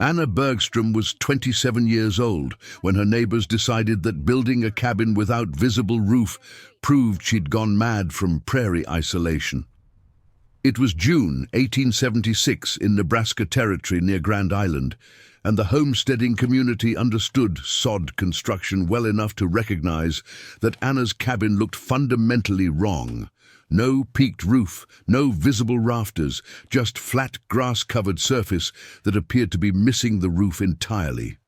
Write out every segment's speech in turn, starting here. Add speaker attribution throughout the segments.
Speaker 1: Anna Bergstrom was 27 years old when her neighbors decided that building a cabin without visible roof proved she'd gone mad from prairie isolation. It was June 1876 in Nebraska Territory near Grand Island, and the homesteading community understood sod construction well enough to recognize that Anna's cabin looked fundamentally wrong. No peaked roof, no visible rafters, just flat grass-covered surface that appeared to be missing the roof entirely.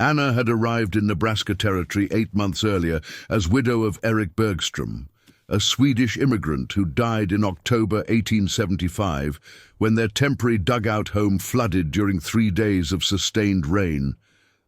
Speaker 1: Anna had arrived in Nebraska Territory 8 months earlier as widow of Eric Bergstrom, a Swedish immigrant who died in October 1875 when their temporary dugout home flooded during 3 days of sustained rain.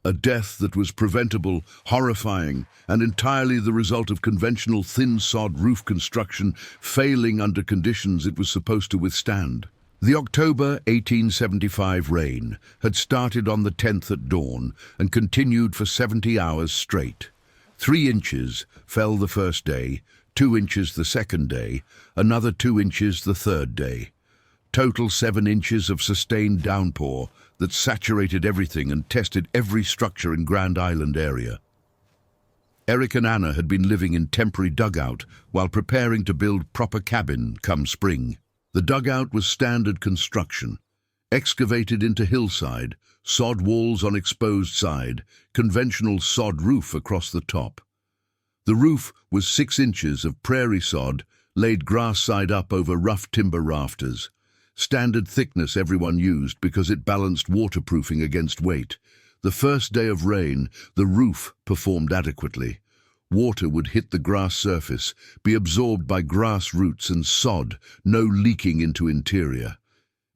Speaker 1: A death that was preventable, horrifying, and entirely the result of conventional thin sod roof construction failing under conditions it was supposed to withstand. The October 1875 rain had started on the 10th at dawn and continued for 70 hours straight. 3 inches fell the first day, 2 inches the second day, another 2 inches the third day. Total 7 inches of sustained downpour that saturated everything and tested every structure in Grand Island area. Eric and Anna had been living in temporary dugout while preparing to build proper cabin come spring. The dugout was standard construction, excavated into hillside, sod walls on exposed side, conventional sod roof across the top. The roof was 6 inches of prairie sod laid grass side up over rough timber rafters. Standard thickness everyone used because it balanced waterproofing against weight. The first day of rain, the roof performed adequately. Water would hit the grass surface, be absorbed by grass roots and sod, no leaking into interior.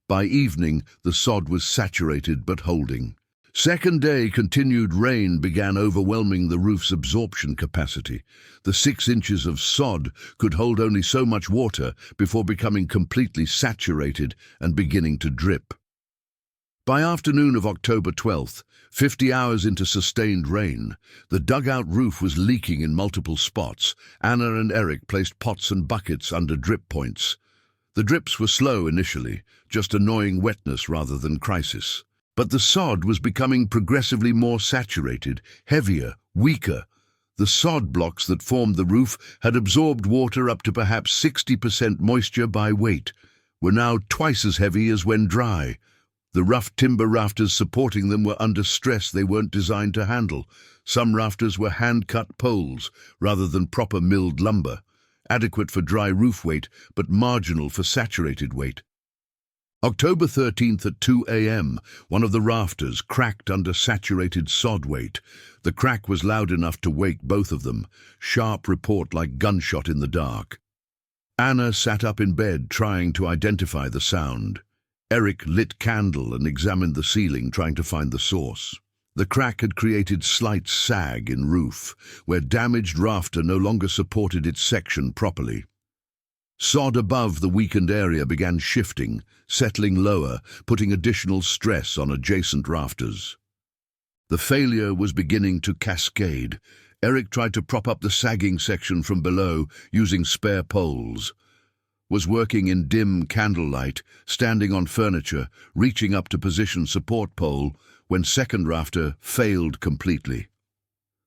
Speaker 1: By evening, the sod was saturated but holding. Second day, continued rain began overwhelming the roof's absorption capacity. The 6 inches of sod could hold only so much water before becoming completely saturated and beginning to drip. By afternoon of October 12th, 50 hours into sustained rain, the dugout roof was leaking in multiple spots. Anna and Eric placed pots and buckets under drip points. The drips were slow initially, just annoying wetness rather than crisis. But the sod was becoming progressively more saturated, heavier, weaker. The sod blocks that formed the roof had absorbed water up to perhaps 60% moisture by weight, were now twice as heavy as when dry. The rough timber rafters supporting them were under stress they weren't designed to handle. Some rafters were hand-cut poles rather than proper milled lumber, adequate for dry roof weight but marginal for saturated weight. October 13th at 2 a.m., one of the rafters cracked under saturated sod weight. The crack was loud enough to wake both of them, sharp report like gunshot in the dark. Anna sat up in bed trying to identify the sound. Eric lit candle and examined the ceiling trying to find the source. The crack had created slight sag in roof, where damaged rafter no longer supported its section properly. Sod above the weakened area began shifting, settling lower, putting additional stress on adjacent rafters. The failure was beginning to cascade. Eric tried to prop up the sagging section from below using spare poles. Was working in dim candlelight, standing on furniture, reaching up to position support pole, when second rafter failed completely.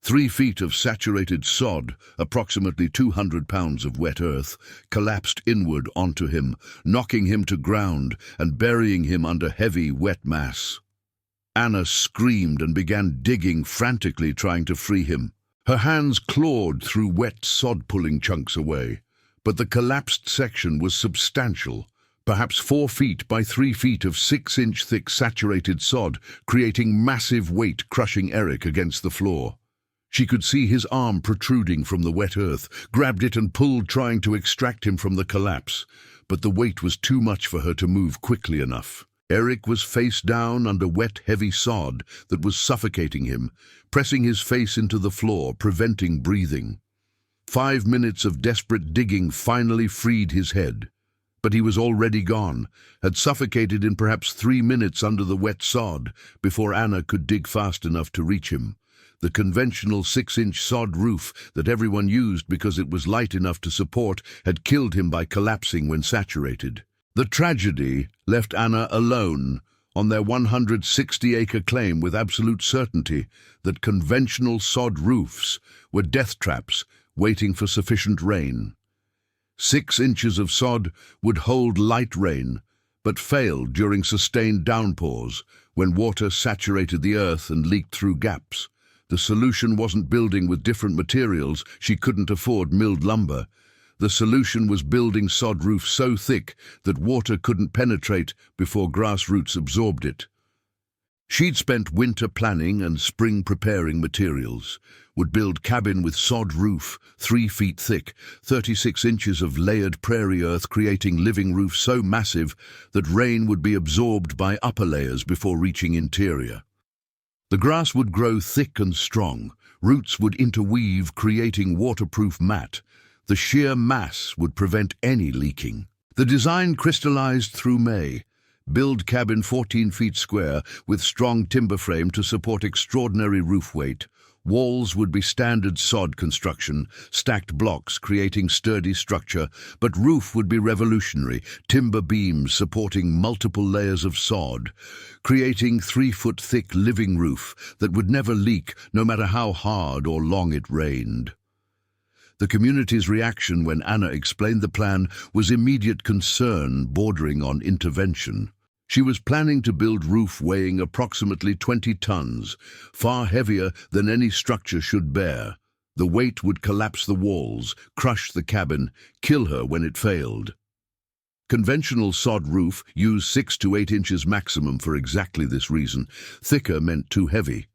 Speaker 1: 3 feet of saturated sod, approximately 200 pounds of wet earth, collapsed inward onto him, knocking him to ground and burying him under heavy, wet mass. Anna screamed and began digging frantically, trying to free him. Her hands clawed through wet sod, pulling chunks away. But the collapsed section was substantial, perhaps 4 feet by 3 feet of 6-inch thick saturated sod, creating massive weight crushing Eric against the floor. She could see his arm protruding from the wet earth, grabbed it and pulled, trying to extract him from the collapse. But the weight was too much for her to move quickly enough. Eric was face down under wet, heavy sod that was suffocating him, pressing his face into the floor, preventing breathing. 5 minutes of desperate digging finally freed his head. But he was already gone, had suffocated in perhaps 3 minutes under the wet sod before Anna could dig fast enough to reach him. The conventional 6-inch sod roof that everyone used because it was light enough to support had killed him by collapsing when saturated. The tragedy left Anna alone on their 160-acre claim with absolute certainty that conventional sod roofs were death traps waiting for sufficient rain. 6 inches of sod would hold light rain, but failed during sustained downpours when water saturated the earth and leaked through gaps. The solution wasn't building with different materials. She couldn't afford milled lumber. The solution was building sod roofs so thick that water couldn't penetrate before grass roots absorbed it. She'd spent winter planning and spring preparing materials, would build cabin with sod roof, 3 feet thick, 36 inches of layered prairie earth, creating living roof so massive that rain would be absorbed by upper layers before reaching interior. The grass would grow thick and strong, roots would interweave, creating waterproof mat. The sheer mass would prevent any leaking. The design crystallized through May. Build cabin 14 feet square with strong timber frame to support extraordinary roof weight. Walls would be standard sod construction, stacked blocks creating sturdy structure, but roof would be revolutionary, timber beams supporting multiple layers of sod, creating 3-foot thick living roof that would never leak no matter how hard or long it rained. The community's reaction when Anna explained the plan was immediate concern bordering on intervention. She was planning to build roof weighing approximately 20 tons, far heavier than any structure should bear. The weight would collapse the walls, crush the cabin, kill her when it failed. Conventional sod roof used 6 to 8 inches maximum for exactly this reason. Thicker meant too heavy.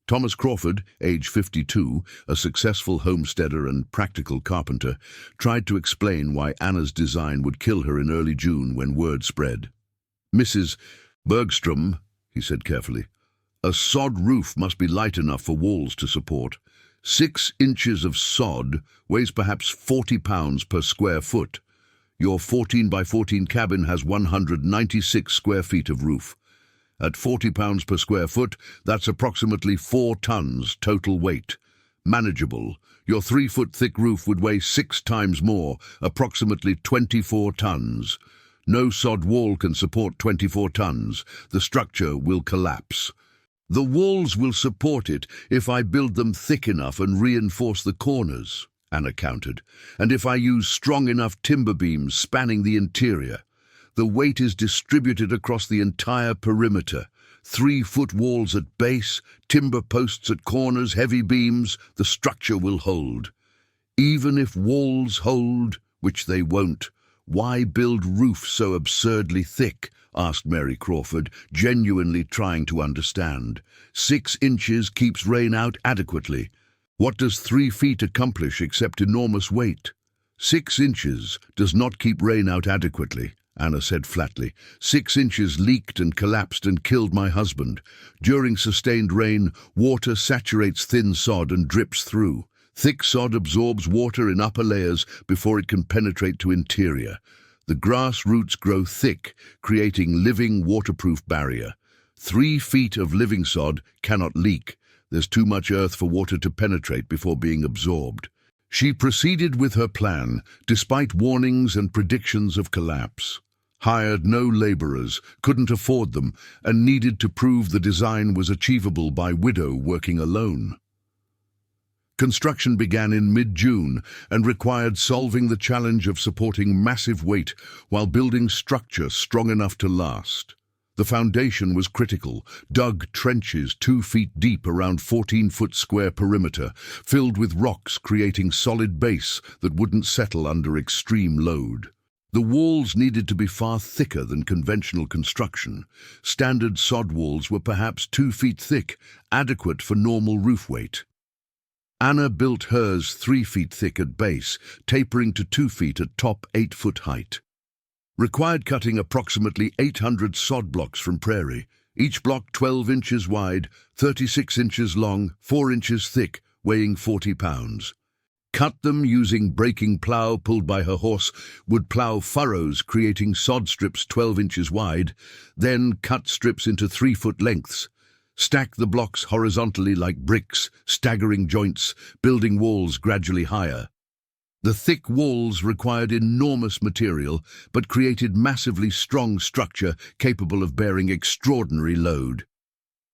Speaker 1: Thomas Crawford, age 52, a successful homesteader and practical carpenter, tried to explain why Anna's design would kill her in early June when word spread. "Mrs. Bergstrom," he said carefully, "a sod roof must be light enough for walls to support. 6 inches of sod weighs perhaps 40 pounds per square foot. Your 14 by 14 cabin has 196 square feet of roof. At 40 pounds per square foot, that's approximately 4 tons total weight. Manageable. Your 3-foot thick roof would weigh 6 times more, approximately 24 tons. No sod wall can support 24 tons. The structure will collapse. The walls will support it if I build them thick enough and reinforce the corners," Anna countered, "and if I use strong enough timber beams spanning the interior. The weight is distributed across the entire perimeter. 3-foot walls at base, timber posts at corners, heavy beams. The structure will hold. Even if walls hold, which they won't, why build roof so absurdly thick?" asked Mary Crawford, genuinely trying to understand. 6 inches keeps rain out adequately. What does 3 feet accomplish except enormous weight? 6 inches does not keep rain out adequately, Anna said flatly. 6 inches leaked and collapsed and killed my husband. During sustained rain, water saturates thin sod and drips through. Thick sod absorbs water in upper layers before it can penetrate to interior. The grass roots grow thick, creating living waterproof barrier. 3 feet of living sod cannot leak. There's too much earth for water to penetrate before being absorbed. She proceeded with her plan, despite warnings and predictions of collapse. Hired no laborers, couldn't afford them, and needed to prove the design was achievable by widow working alone. Construction began in mid-June and required solving the challenge of supporting massive weight while building structure strong enough to last. The foundation was critical, dug trenches 2 feet deep around 14-foot square perimeter, filled with rocks creating solid base that wouldn't settle under extreme load. The walls needed to be far thicker than conventional construction. Standard sod walls were perhaps 2 feet thick, adequate for normal roof weight. Anna built hers 3 feet thick at base, tapering to 2 feet at top 8-foot height. Required cutting approximately 800 sod blocks from prairie, each block 12 inches wide, 36 inches long, 4 inches thick, weighing 40 pounds. Cut them using breaking plow pulled by her horse, would plow furrows creating sod strips 12 inches wide, then cut strips into 3-foot lengths. Stack the blocks horizontally like bricks, staggering joints, building walls gradually higher. The thick walls required enormous material, but created massively strong structure capable of bearing extraordinary load.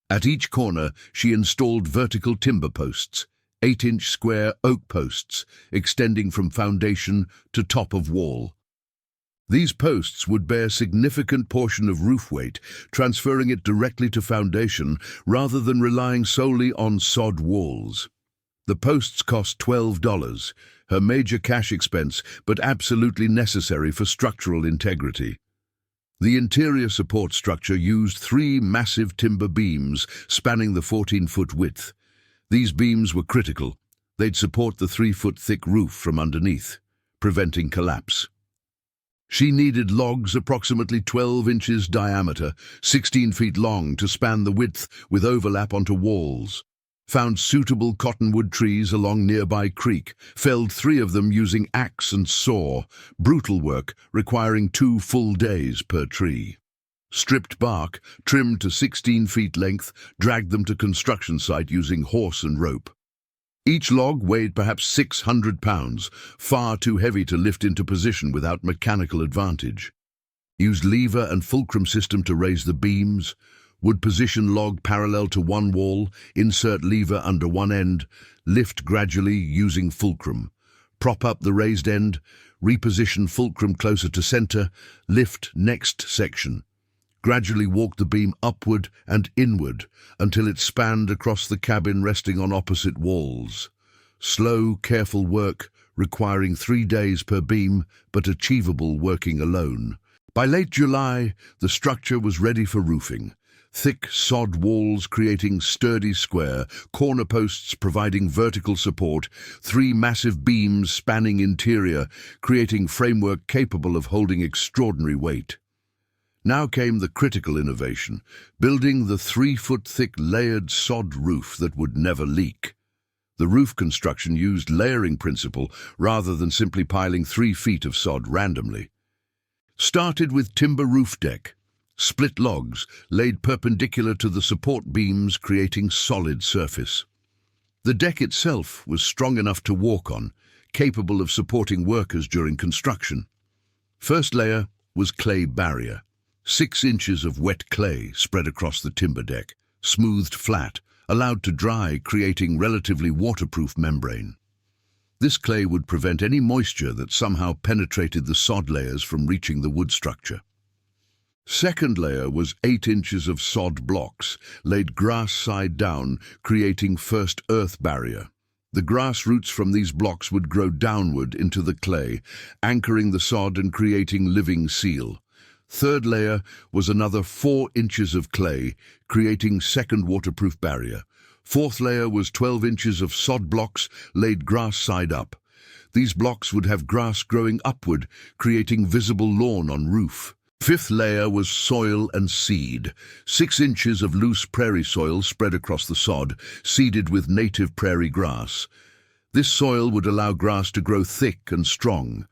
Speaker 1: At each corner, she installed vertical timber posts, 8-inch square oak posts, extending from foundation to top of wall. These posts would bear significant portion of roof weight, transferring it directly to foundation rather than relying solely on sod walls. The posts cost $12, her major cash expense, but absolutely necessary for structural integrity. The interior support structure used 3 massive timber beams spanning the 14-foot width. These beams were critical. They'd support the 3-foot thick roof from underneath, preventing collapse. She needed logs approximately 12 inches diameter, 16 feet long to span the width with overlap onto walls. Found suitable cottonwood trees along nearby creek, felled 3 of them using axe and saw, brutal work requiring 2 full days per tree. Stripped bark, trimmed to 16 feet length, dragged them to construction site using horse and rope. Each log weighed perhaps 600 pounds, far too heavy to lift into position without mechanical advantage. Used lever and fulcrum system to raise the beams, would position log parallel to one wall, insert lever under one end, lift gradually using fulcrum, prop up the raised end, reposition fulcrum closer to center, lift next section. Gradually walk the beam upward and inward until it spanned across the cabin resting on opposite walls. Slow, careful work, requiring 3 days per beam, but achievable working alone. By late July, the structure was ready for roofing. Thick sod walls creating sturdy square, corner posts providing vertical support, 3 massive beams spanning interior, creating framework capable of holding extraordinary weight. Now came the critical innovation, building the 3-foot thick layered sod roof that would never leak. The roof construction used layering principle rather than simply piling 3 feet of sod randomly. Started with timber roof deck, split logs laid perpendicular to the support beams creating solid surface. The deck itself was strong enough to walk on, capable of supporting workers during construction. First layer was clay barrier. 6 inches of wet clay spread across the timber deck, smoothed flat, allowed to dry, creating relatively waterproof membrane. This clay would prevent any moisture that somehow penetrated the sod layers from reaching the wood structure. Second layer was 8 inches of sod blocks, laid grass side down, creating first earth barrier. The grass roots from these blocks would grow downward into the clay, anchoring the sod and creating living seal. Third layer was another 4 inches of clay, creating second waterproof barrier. Fourth layer was 12 inches of sod blocks laid grass side up. These blocks would have grass growing upward, creating visible lawn on roof. Fifth layer was soil and seed. 6 inches of loose prairie soil spread across the sod, seeded with native prairie grass. This soil would allow grass to grow thick and strong.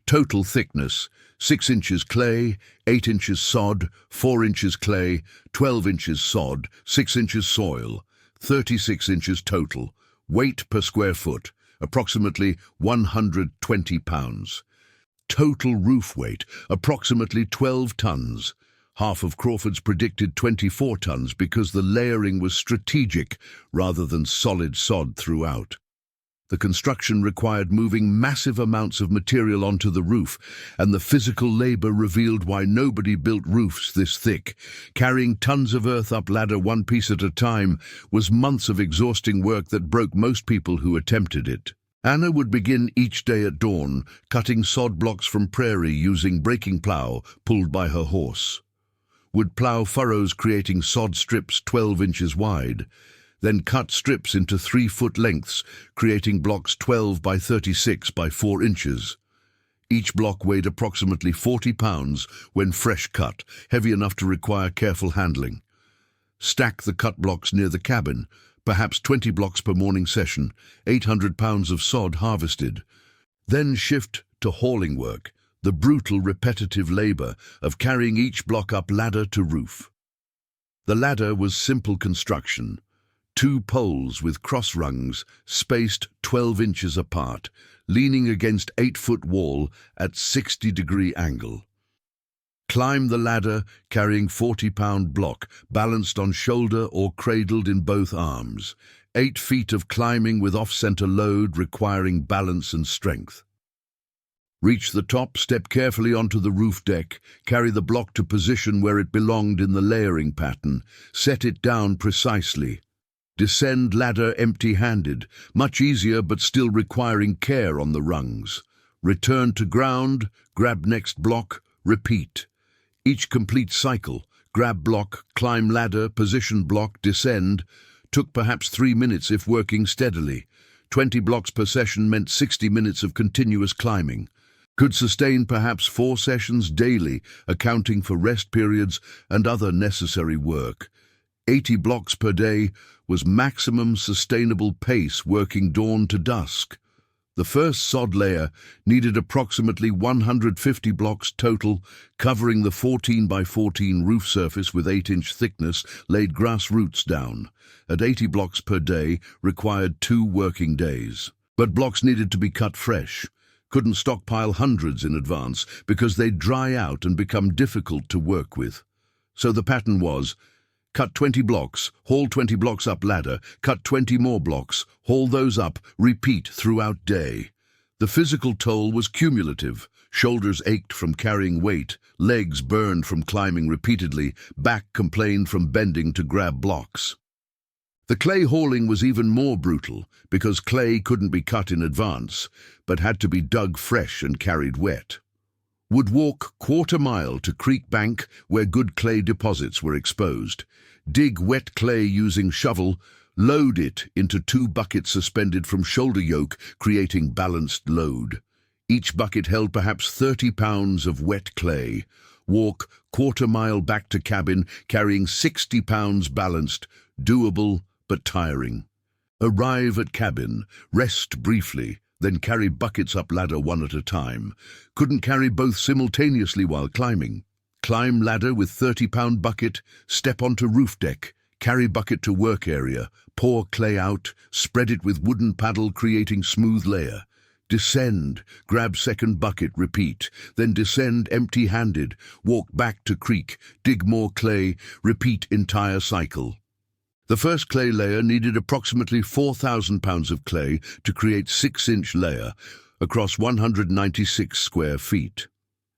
Speaker 1: Total thickness: 6 inches clay, 8 inches sod, 4 inches clay, 12 inches sod, 6 inches soil, 36 inches total. Weight per square foot, approximately 120 pounds. Total roof weight, approximately 12 tons. Half of Crawford's predicted 24 tons because the layering was strategic rather than solid sod throughout. The construction required moving massive amounts of material onto the roof, and the physical labor revealed why nobody built roofs this thick. Carrying tons of earth up ladder one piece at a time was months of exhausting work that broke most people who attempted it. Anna would begin each day at dawn, cutting sod blocks from prairie using breaking plow pulled by her horse. Would plow furrows creating sod strips 12 inches wide. Then cut strips into 3-foot lengths, creating blocks 12 by 36 by 4 inches. Each block weighed approximately 40 pounds when fresh cut, heavy enough to require careful handling. Stack the cut blocks near the cabin, perhaps 20 blocks per morning session, 800 pounds of sod harvested. Then shift to hauling work, the brutal repetitive labor of carrying each block up ladder to roof. The ladder was simple construction. 2 poles with cross rungs spaced 12 inches apart, leaning against 8-foot wall at 60-degree angle. Climb the ladder carrying 40-pound block, balanced on shoulder or cradled in both arms. 8 feet of climbing with off-center load requiring balance and strength. Reach the top, step carefully onto the roof deck, carry the block to position where it belonged in the layering pattern, set it down precisely. Descend ladder empty-handed, much easier but still requiring care on the rungs. Return to ground, grab next block, repeat. Each complete cycle, grab block, climb ladder, position block, descend, took perhaps 3 minutes if working steadily. 20 blocks per session meant 60 minutes of continuous climbing. Could sustain perhaps 4 sessions daily, accounting for rest periods and other necessary work. 80 blocks per day was maximum sustainable pace working dawn to dusk. The first sod layer needed approximately 150 blocks total, covering the 14 by 14 roof surface with 8-inch thickness, laid grass roots down. At 80 blocks per day, required 2 working days. But blocks needed to be cut fresh. Couldn't stockpile hundreds in advance because they'd dry out and become difficult to work with. So the pattern was: cut 20 blocks, haul 20 blocks up ladder, cut 20 more blocks, haul those up, repeat throughout day. The physical toll was cumulative. Shoulders ached from carrying weight, legs burned from climbing repeatedly, back complained from bending to grab blocks. The clay hauling was even more brutal because clay couldn't be cut in advance, but had to be dug fresh and carried wet. Would walk 1/4 mile to creek bank where good clay deposits were exposed, dig wet clay using shovel, load it into 2 buckets suspended from shoulder yoke, creating balanced load. Each bucket held perhaps 30 pounds of wet clay. Walk 1/4 mile back to cabin carrying 60 pounds balanced, doable but tiring. Arrive at cabin, rest briefly, then carry buckets up ladder one at a time. Couldn't carry both simultaneously while climbing. Climb ladder with 30-pound bucket, step onto roof deck, carry bucket to work area, pour clay out, spread it with wooden paddle creating smooth layer. Descend, grab second bucket, repeat, then descend empty-handed, walk back to creek, dig more clay, repeat entire cycle. The first clay layer needed approximately 4,000 pounds of clay to create 6-inch layer across 196 square feet.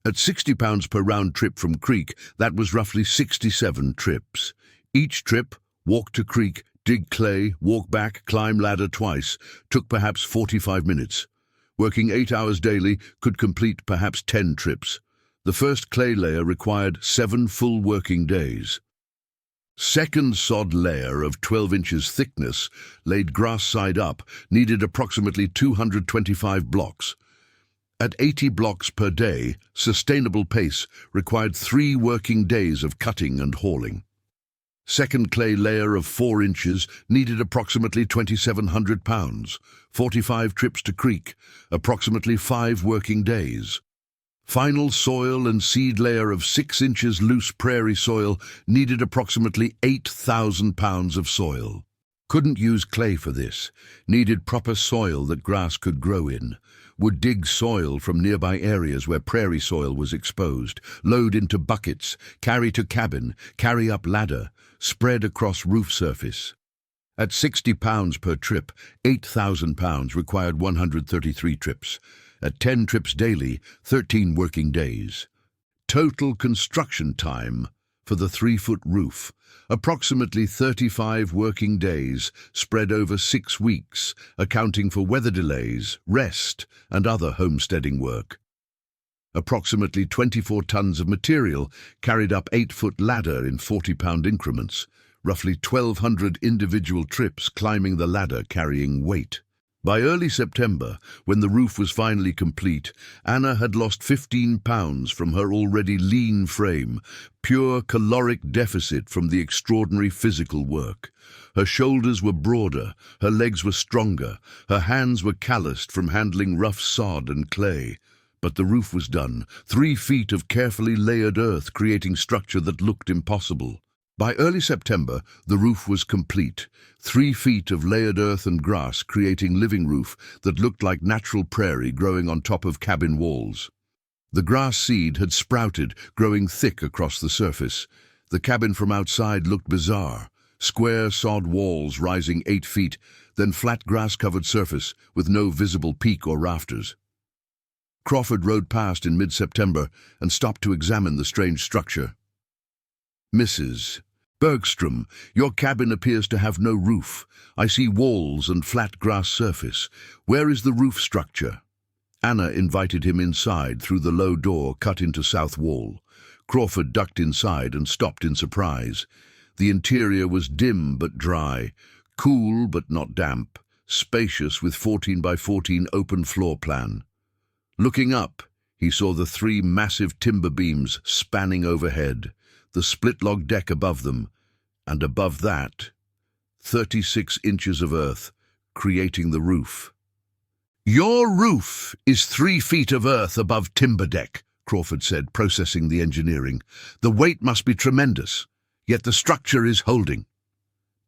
Speaker 1: At 60 pounds per round trip from creek, that was roughly 67 trips. Each trip, walk to creek, dig clay, walk back, climb ladder twice, took perhaps 45 minutes. Working 8 hours daily could complete perhaps 10 trips. The first clay layer required 7 full working days. Second sod layer of 12 inches thickness, laid grass side up, needed approximately 225 blocks. At 80 blocks per day, sustainable pace required 3 working days of cutting and hauling. Second clay layer of 4 inches needed approximately 2,700 pounds, 45 trips to creek, approximately 5 working days. Final soil and seed layer of 6 inches loose prairie soil needed approximately 8,000 pounds of soil. Couldn't use clay for this, needed proper soil that grass could grow in. Would dig soil from nearby areas where prairie soil was exposed, load into buckets, carry to cabin, carry up ladder, spread across roof surface. At 60 pounds per trip, 8,000 pounds required 133 trips. At 10 trips daily, 13 working days. Total construction time for the 3-foot roof, approximately 35 working days spread over 6 weeks, accounting for weather delays, rest, and other homesteading work. Approximately 24 tons of material carried up 8-foot ladder in 40-pound increments, roughly 1,200 individual trips climbing the ladder carrying weight. By early September, when the roof was finally complete, Anna had lost 15 pounds from her already lean frame, pure caloric deficit from the extraordinary physical work. Her shoulders were broader, her legs were stronger, her hands were calloused from handling rough sod and clay. But the roof was done, 3 feet of carefully layered earth creating structure that looked impossible. By early September, the roof was complete. 3 feet of layered earth and grass creating living roof that looked like natural prairie growing on top of cabin walls. The grass seed had sprouted, growing thick across the surface. The cabin from outside looked bizarre. Square sod walls rising 8 feet, then flat grass-covered surface with no visible peak or rafters. Crawford rode past in mid-September and stopped to examine the strange structure. "Mrs. Bergstrom, your cabin appears to have no roof. I see walls and flat grass surface. Where is the roof structure?" Anna invited him inside through the low door cut into south wall. Crawford ducked inside and stopped in surprise. The interior was dim but dry, cool but not damp, spacious with 14 by 14 open floor plan. Looking up, he saw the 3 massive timber beams spanning overhead, the split-log deck above them, and above that, 36 inches of earth, creating the roof. "Your roof is 3 feet of earth above timber deck," Crawford said, processing the engineering. "The weight must be tremendous, yet the structure is holding."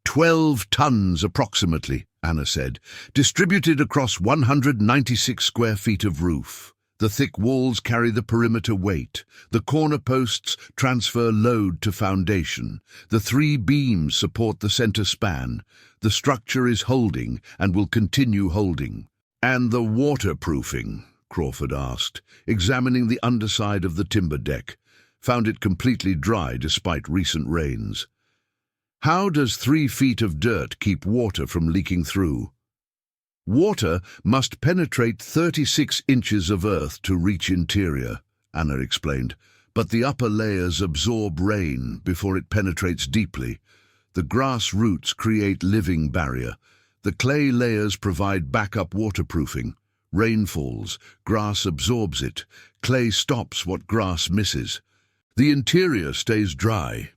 Speaker 1: 12 tons approximately, Anna said, distributed across 196 square feet of roof. The thick walls carry the perimeter weight. The corner posts transfer load to foundation. The 3 beams support the center span. The structure is holding and will continue holding. "And the waterproofing?" Crawford asked, examining the underside of the timber deck. Found it completely dry despite recent rains. "How does 3 feet of dirt keep water from leaking through?" "Water must penetrate 36 inches of earth to reach interior," Anna explained, "but the upper layers absorb rain before it penetrates deeply. The grass roots create living barrier. The clay layers provide backup waterproofing. Rain falls, grass absorbs it. Clay stops what grass misses. The interior stays dry."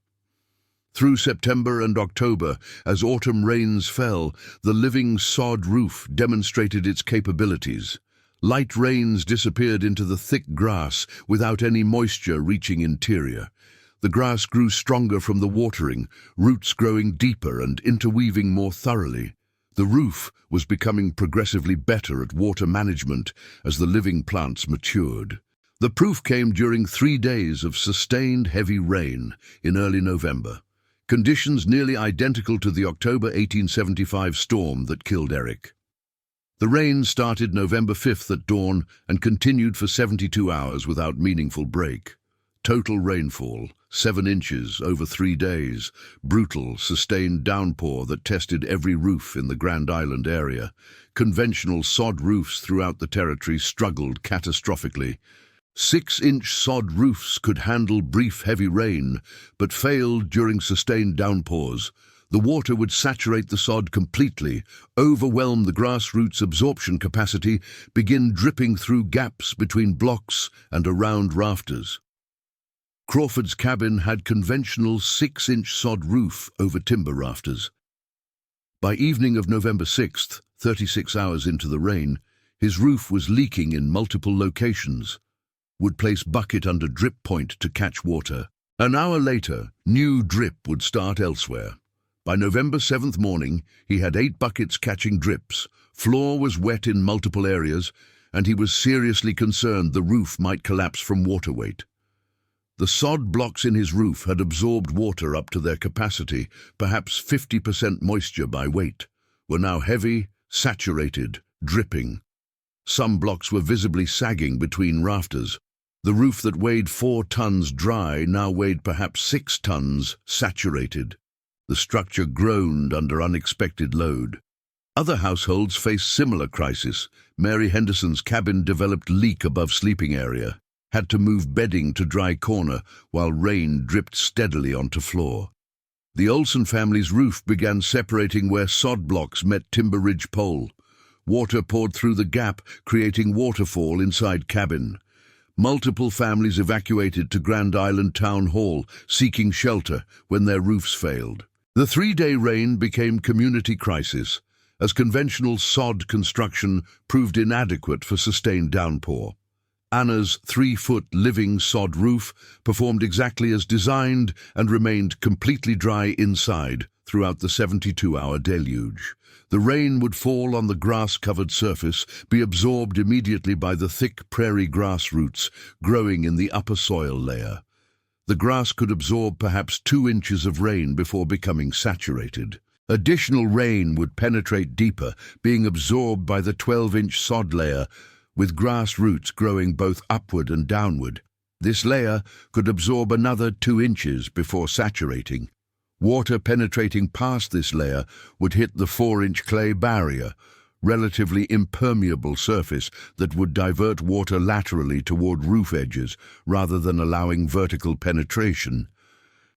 Speaker 1: Through September and October, as autumn rains fell, the living sod roof demonstrated its capabilities. Light rains disappeared into the thick grass without any moisture reaching interior. The grass grew stronger from the watering, roots growing deeper and interweaving more thoroughly. The roof was becoming progressively better at water management as the living plants matured. The proof came during 3 days of sustained heavy rain in early November. Conditions nearly identical to the October 1875 storm that killed Eric. The rain started November 5th at dawn and continued for 72 hours without meaningful break. Total rainfall, 7 inches over 3 days. Brutal, sustained downpour that tested every roof in the Grand Island area. Conventional sod roofs throughout the territory struggled catastrophically. 6-inch sod roofs could handle brief heavy rain, but failed during sustained downpours. The water would saturate the sod completely, overwhelm the grassroots absorption capacity, begin dripping through gaps between blocks and around rafters. Crawford's cabin had conventional 6-inch sod roof over timber rafters. By evening of November 6th, 36 hours into the rain, his roof was leaking in multiple locations. Would place bucket under drip point to catch water. An hour later, new drip would start elsewhere. By November 7th morning, he had 8 buckets catching drips. Floor was wet in multiple areas, and he was seriously concerned the roof might collapse from water weight. The sod blocks in his roof had absorbed water up to their capacity, perhaps 50% moisture by weight, were now heavy, saturated, dripping. Some blocks were visibly sagging between rafters. The roof that weighed 4 tons dry now weighed perhaps 6 tons saturated. The structure groaned under unexpected load. Other households faced similar crisis. Mary Henderson's cabin developed leak above sleeping area, had to move bedding to dry corner while rain dripped steadily onto floor. The Olson family's roof began separating where sod blocks met timber ridge pole. Water poured through the gap, creating waterfall inside cabin. Multiple families evacuated to Grand Island Town Hall, seeking shelter when their roofs failed. The 3-day rain became community crisis, as conventional sod construction proved inadequate for sustained downpour. Anna's 3-foot living sod roof performed exactly as designed and remained completely dry inside throughout the 72-hour deluge. The rain would fall on the grass-covered surface, be absorbed immediately by the thick prairie grass roots growing in the upper soil layer. The grass could absorb perhaps 2 inches of rain before becoming saturated. Additional rain would penetrate deeper, being absorbed by the 12-inch sod layer, with grass roots growing both upward and downward. This layer could absorb another 2 inches before saturating. Water penetrating past this layer would hit the 4-inch clay barrier, relatively impermeable surface that would divert water laterally toward roof edges rather than allowing vertical penetration.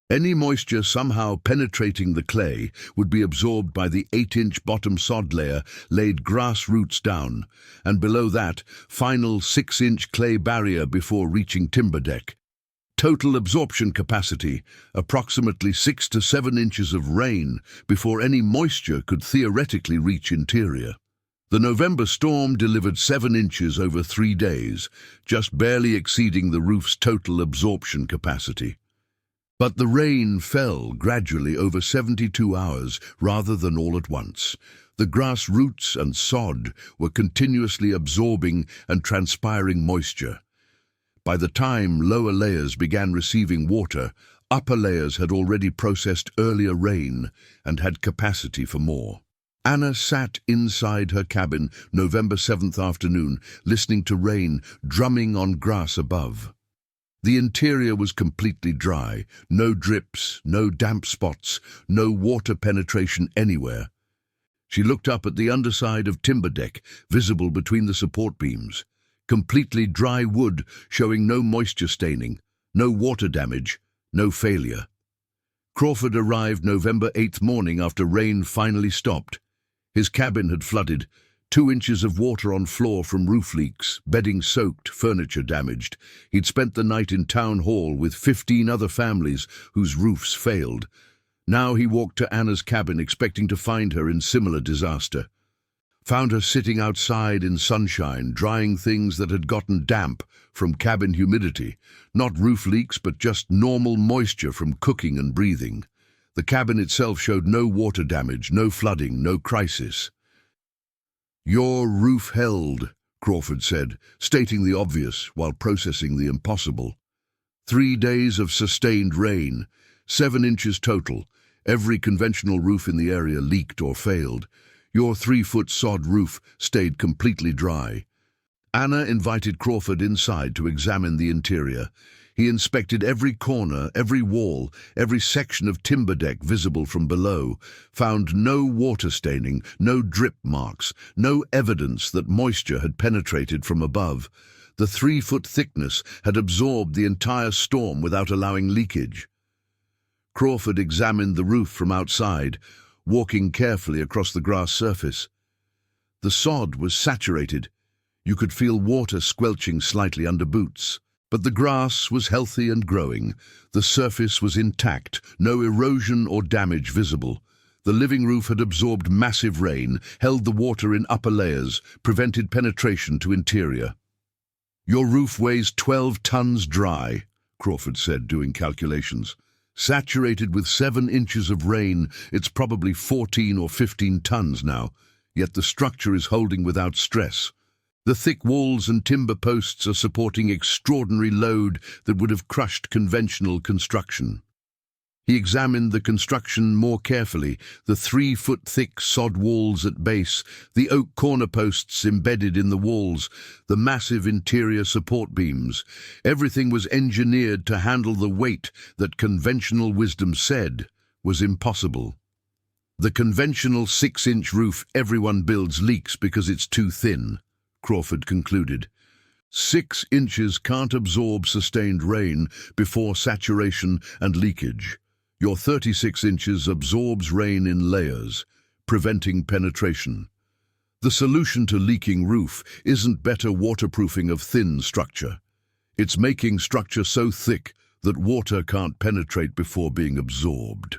Speaker 1: Any moisture somehow penetrating the clay would be absorbed by the 8-inch bottom sod layer laid grass roots down, and below that, final 6-inch clay barrier before reaching timber deck. Total absorption capacity, approximately 6 to 7 inches of rain before any moisture could theoretically reach interior. The November storm delivered 7 inches over 3 days, just barely exceeding the roof's total absorption capacity. But the rain fell gradually over 72 hours rather than all at once. The grass roots and sod were continuously absorbing and transpiring moisture. By the time lower layers began receiving water, upper layers had already processed earlier rain and had capacity for more. Anna sat inside her cabin November 7th afternoon, listening to rain drumming on grass above. The interior was completely dry, no drips, no damp spots, no water penetration anywhere. She looked up at the underside of timber deck, visible between the support beams. Completely dry wood, showing no moisture staining, no water damage, no failure. Crawford arrived November 8th morning after rain finally stopped. His cabin had flooded, 2 inches of water on floor from roof leaks, bedding soaked, furniture damaged. He'd spent the night in town hall with 15 other families whose roofs failed. Now he walked to Anna's cabin expecting to find her in similar disaster. Found her sitting outside in sunshine, drying things that had gotten damp from cabin humidity. Not roof leaks, but just normal moisture from cooking and breathing. The cabin itself showed no water damage, no flooding, no crisis. "Your roof held," Crawford said, stating the obvious while processing the impossible. 3 days of sustained rain, 7 inches total. Every conventional roof in the area leaked or failed. Your 3-foot sod roof stayed completely dry. Anna invited Crawford inside to examine the interior. He inspected every corner, every wall, every section of timber deck visible from below, found no water staining, no drip marks, no evidence that moisture had penetrated from above. The 3-foot thickness had absorbed the entire storm without allowing leakage. Crawford examined the roof from outside, walking carefully across the grass surface. The sod was saturated. You could feel water squelching slightly under boots. But the grass was healthy and growing. The surface was intact, no erosion or damage visible. The living roof had absorbed massive rain, held the water in upper layers, prevented penetration to interior. "Your roof weighs 12 tons dry," Crawford said, doing calculations. "Saturated with 7 inches of rain, it's probably 14 or 15 tons now, yet the structure is holding without stress. The thick walls and timber posts are supporting extraordinary load that would have crushed conventional construction." He examined the construction more carefully, the 3-foot thick sod walls at base, the oak corner posts embedded in the walls, the massive interior support beams. Everything was engineered to handle the weight that conventional wisdom said was impossible. "The conventional 6-inch roof everyone builds leaks because it's too thin," Crawford concluded. 6 inches can't absorb sustained rain before saturation and leakage. Your 36 inches absorbs rain in layers, preventing penetration. The solution to leaking roof isn't better waterproofing of thin structure. It's making structure so thick that water can't penetrate before being absorbed.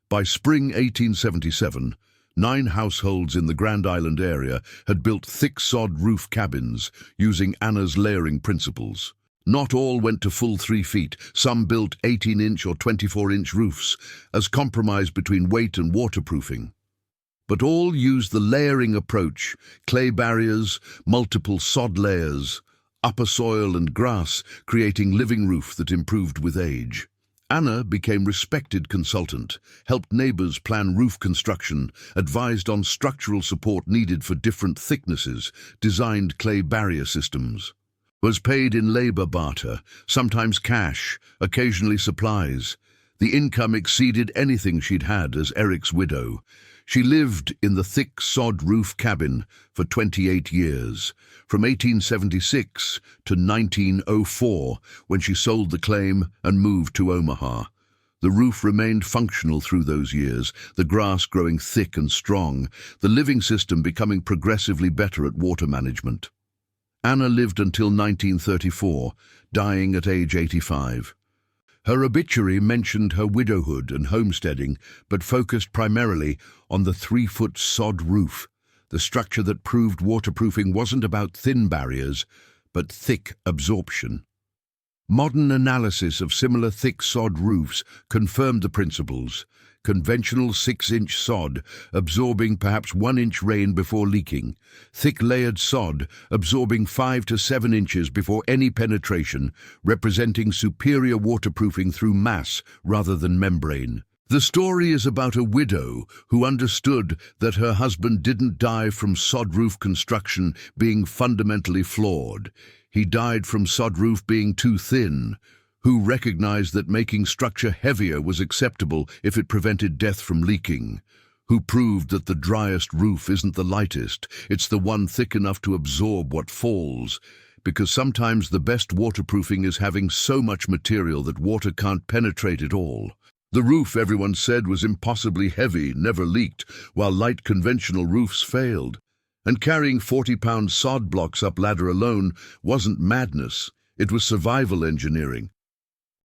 Speaker 1: By spring 1877, 9 households in the Grand Island area had built thick sod roof cabins using Anna's layering principles. Not all went to full 3 feet. Some built 18-inch or 24-inch roofs as compromise between weight and waterproofing. But all used the layering approach: clay barriers, multiple sod layers, upper soil and grass, creating living roof that improved with age. Anna became respected consultant, helped neighbors plan roof construction, advised on structural support needed for different thicknesses, designed clay barrier systems. Was paid in labor barter, sometimes cash, occasionally supplies. The income exceeded anything she'd had as Eric's widow. She lived in the thick sod roof cabin for 28 years, from 1876 to 1904, when she sold the claim and moved to Omaha. The roof remained functional through those years, the grass growing thick and strong, the living system becoming progressively better at water management. Anna lived until 1934, dying at age 85. Her obituary mentioned her widowhood and homesteading, but focused primarily on the 3-foot sod roof, the structure that proved waterproofing wasn't about thin barriers, but thick absorption. Modern analysis of similar thick sod roofs confirmed the principles: conventional 6-inch sod, absorbing perhaps 1-inch rain before leaking; thick layered sod, absorbing 5 to 7 inches before any penetration, representing superior waterproofing through mass rather than membrane. The story is about a widow who understood that her husband didn't die from sod roof construction being fundamentally flawed. He died from sod roof being too thin, who recognized that making structure heavier was acceptable if it prevented death from leaking, who proved that the driest roof isn't the lightest, it's the one thick enough to absorb what falls, because sometimes the best waterproofing is having so much material that water can't penetrate it all. The roof, everyone said, was impossibly heavy, never leaked, while light conventional roofs failed. And carrying 40-pound sod blocks up ladder alone wasn't madness, it was survival engineering.